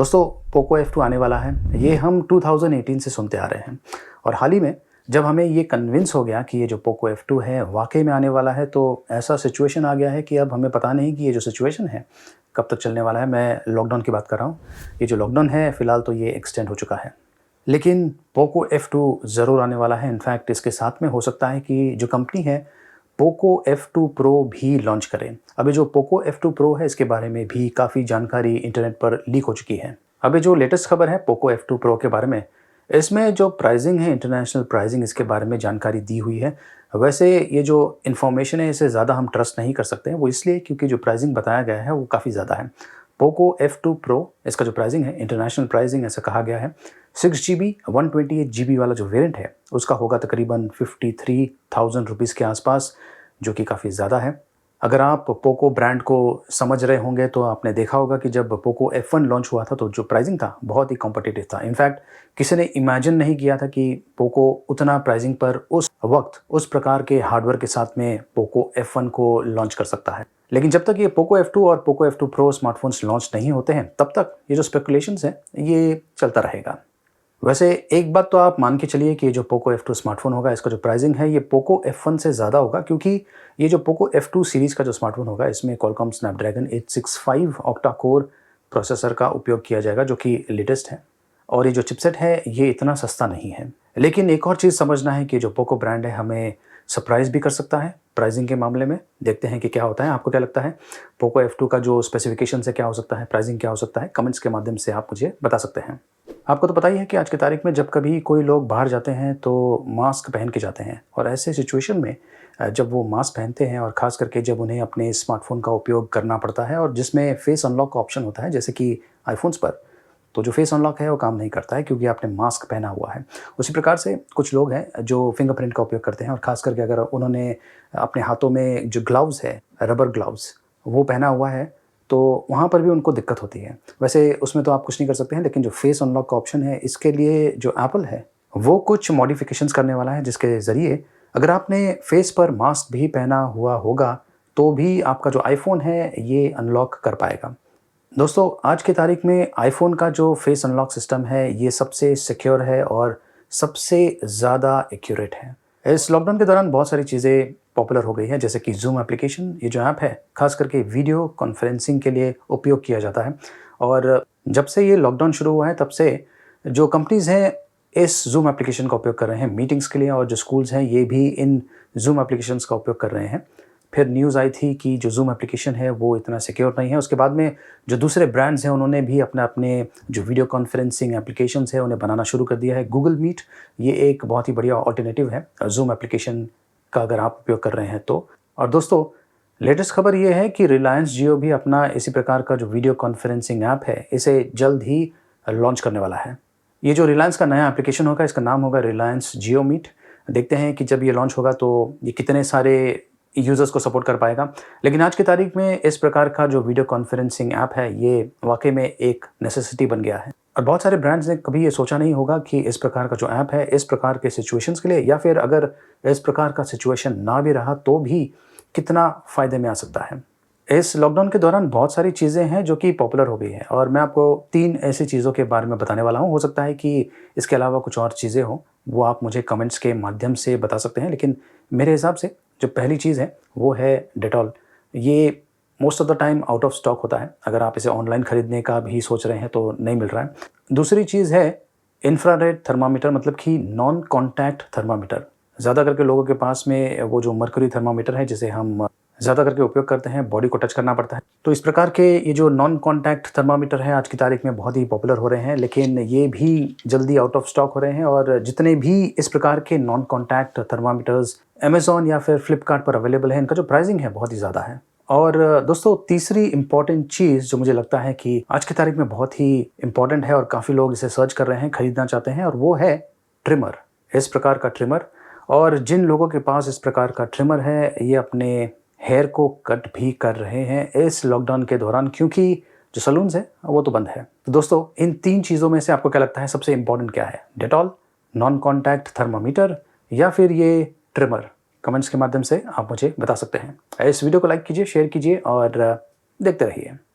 दोस्तों Poco F2 आने वाला है, ये हम 2018 से सुनते आ रहे हैं और हाल ही में जब हमें ये कन्विंस हो गया कि ये जो पोको F2 है वाकई में आने वाला है, तो ऐसा सिचुएशन आ गया है कि अब हमें पता नहीं कि ये जो सिचुएशन है कब तक चलने वाला है। मैं लॉकडाउन की बात कर रहा हूँ। ये जो लॉकडाउन है फ़िलहाल तो ये एक्सटेंड हो चुका है, लेकिन पोको F2 ज़रूर आने वाला है। इनफैक्ट इसके साथ में हो सकता है कि जो कंपनी है पोको F2 Pro भी लॉन्च करें। अभी जो पोको F2 Pro है इसके बारे में भी काफ़ी जानकारी इंटरनेट पर लीक हो चुकी है। अभी जो लेटेस्ट खबर है पोको F2 Pro के बारे में, इसमें जो प्राइसिंग है, इंटरनेशनल प्राइसिंग, इसके बारे में जानकारी दी हुई है। वैसे ये जो इन्फॉर्मेशन है इसे ज़्यादा हम ट्रस्ट नहीं कर सकते हैं, वो इसलिए क्योंकि जो प्राइसिंग बताया गया है वो काफ़ी ज़्यादा है। पोको F2 Pro इसका जो प्राइसिंग है, इंटरनेशनल प्राइसिंग ऐसा कहा गया है, 6GB 128GB वाला जो वेरिएंट है उसका होगा तकरीबन 53,000 रुपीज़ के आसपास, जो कि काफ़ी ज़्यादा है। अगर आप पोको ब्रांड को समझ रहे होंगे तो आपने देखा होगा कि जब पोको F1 लॉन्च हुआ था तो जो प्राइसिंग था बहुत ही कॉम्पिटिटिव था। इनफैक्ट किसी ने इमेजिन नहीं किया था कि पोको उतना प्राइसिंग पर उस वक्त उस प्रकार के हार्डवेयर के साथ में पोको F1 को लॉन्च कर सकता है। लेकिन जब तक ये पोको F2 और Poco F2 Pro smartphones launch नहीं होते हैं तब तक ये जो स्पेकुलेशंस हैं ये चलता रहेगा। वैसे एक बात तो आप मान के चलिए कि ये जो पोको F2 स्मार्टफोन होगा इसका जो प्राइसिंग है ये पोको F1 से ज़्यादा होगा, क्योंकि ये जो पोको F2 सीरीज़ का जो स्मार्टफोन होगा इसमें Qualcomm Snapdragon 865 octa core processor का उपयोग किया जाएगा, जो कि लेटेस्ट है। और ये जो चिपसेट है ये इतना सस्ता नहीं है। लेकिन एक और चीज़ समझना है कि जो पोको ब्रांड है हमें सरप्राइज़ भी कर सकता है प्राइसिंग के मामले में। देखते हैं कि क्या होता है। आपको क्या लगता है पोको F2 का जो स्पेसिफिकेशन है क्या हो सकता है, प्राइसिंग क्या हो सकता है? कमेंट्स के माध्यम से आप मुझे बता सकते हैं। आपको तो पता ही है कि आज की तारीख में जब कभी कोई लोग बाहर जाते हैं तो मास्क पहन के जाते हैं, और ऐसे सिचुएशन में जब वो मास्क पहनते हैं और ख़ास करके जब उन्हें अपने स्मार्टफ़ोन का उपयोग करना पड़ता है और जिसमें फेस अनलॉक का ऑप्शन होता है, जैसे कि आईफ़ोन्स पर, तो जो फेस अनलॉक है वो काम नहीं करता है क्योंकि आपने मास्क पहना हुआ है। उसी प्रकार से कुछ लोग हैं जो फिंगरप्रिंट का उपयोग करते हैं, और ख़ास करके अगर उन्होंने अपने हाथों में जो ग्लव्स है, रबर ग्लव्स, वो पहना हुआ है तो वहाँ पर भी उनको दिक्कत होती है। वैसे उसमें तो आप कुछ नहीं कर सकते हैं, लेकिन जो फेस अनलॉक का ऑप्शन है इसके लिए जो एप्पल है वो कुछ मॉडिफ़िकेशंस करने वाला है, जिसके ज़रिए अगर आपने फेस पर मास्क भी पहना हुआ होगा तो भी आपका जो आईफ़ोन है ये अनलॉक कर पाएगा। दोस्तों आज की तारीख में आईफ़ोन का जो फेस अनलॉक सिस्टम है ये सबसे सिक्योर है और सबसे ज़्यादा एक्यूरेट है। इस लॉकडाउन के दौरान बहुत सारी चीज़ें पॉपुलर हो गई हैं, जैसे कि ज़ूम एप्लीकेशन। ये जो ऐप है ख़ास करके वीडियो कॉन्फ्रेंसिंग के लिए उपयोग किया जाता है, और जब से ये लॉकडाउन शुरू हुआ है तब से जो कंपनीज़ हैं इस ज़ूम एप्लीकेशन का उपयोग कर रहे हैं मीटिंग्स के लिए, और जो स्कूल्स हैं ये भी इन ज़ूम एप्लीकेशंस का उपयोग कर रहे हैं। फिर न्यूज़ आई थी कि जो ज़ूम एप्लीकेशन है वो इतना सिक्योर नहीं है। उसके बाद में जो दूसरे ब्रांड्स हैं उन्होंने भी अपने जो वीडियो कॉन्फ्रेंसिंग एप्लीकेशंस है उन्हें बनाना शुरू कर दिया है। गूगल मीट ये एक बहुत ही बढ़िया अल्टरनेटिव है ज़ूम एप्लीकेशन का, अगर आप उपयोग कर रहे हैं तो। और दोस्तों लेटेस्ट खबर ये है कि रिलायंस जियो भी अपना इसी प्रकार का जो वीडियो कॉन्फ्रेंसिंग ऐप है इसे जल्द ही लॉन्च करने वाला है। ये जो रिलायंस का नया एप्लीकेशन होगा इसका नाम होगा रिलायंस जियो मीट। देखते हैं कि जब ये लॉन्च होगा तो ये कितने सारे यूज़र्स को सपोर्ट कर पाएगा। लेकिन आज की तारीख में इस प्रकार का जो वीडियो कॉन्फ्रेंसिंग ऐप है ये वाकई में एक नेसेसिटी बन गया है, और बहुत सारे ब्रांड्स ने कभी ये सोचा नहीं होगा कि इस प्रकार का जो ऐप है इस प्रकार के सिचुएशंस के लिए, या फिर अगर इस प्रकार का सिचुएशन ना भी रहा तो भी कितना फ़ायदे में आ सकता है। इस लॉकडाउन के दौरान बहुत सारी चीज़ें हैं जो कि पॉपुलर हो गई हैं, और मैं आपको 3 ऐसी चीज़ों के बारे में बताने वाला हूँ। हो सकता है कि इसके अलावा कुछ और चीज़ें हों, वो आप मुझे कमेंट्स के माध्यम से बता सकते हैं। लेकिन मेरे हिसाब से जो पहली चीज़ है वो है डेटॉल। ये most of the time out of stock होता है। अगर आप इसे ऑनलाइन खरीदने का भी सोच रहे हैं तो नहीं मिल रहा है। दूसरी चीज़ है इंफ्रारेड थर्मामीटर, मतलब कि नॉन कॉन्टैक्ट थर्मामीटर। ज़्यादा करके लोगों के पास में वो जो मर्क्यूरी थर्मामीटर है जिसे हम ज़्यादा करके उपयोग करते हैं, बॉडी को टच करना पड़ता है। तो इस प्रकार के ये जो नॉन कॉन्टैक्ट थर्मामीटर हैं आज की तारीख में बहुत ही पॉपुलर हो रहे हैं, लेकिन ये भी जल्दी आउट ऑफ स्टॉक हो रहे हैं। और जितने भी इस प्रकार के नॉन कॉन्टैक्ट थर्मामीटर्स अमेज़न या फिर फ्लिपकार्ट पर अवेलेबल है, इनका जो प्राइसिंग है बहुत ही ज़्यादा है। और दोस्तों तीसरी इम्पॉर्टेंट चीज़ जो मुझे लगता है कि आज की तारीख में बहुत ही इम्पॉर्टेंट है और काफ़ी लोग इसे सर्च कर रहे हैं, खरीदना चाहते हैं, और वो है ट्रिमर। इस प्रकार का ट्रिमर, और जिन लोगों के पास इस प्रकार का ट्रिमर है ये अपने हेयर को कट भी कर रहे हैं इस लॉकडाउन के दौरान, क्योंकि जो सैलून्स हैं वो तो बंद है। तो दोस्तों इन 3 चीज़ों में से आपको क्या लगता है सबसे इम्पॉर्टेंट क्या है? डेटॉल, नॉन कॉन्टैक्ट थर्मामीटर, या फिर ये ट्रिमर? कमेंट्स के माध्यम से आप मुझे बता सकते हैं। इस वीडियो को लाइक कीजिए, शेयर कीजिए और देखते रहिए।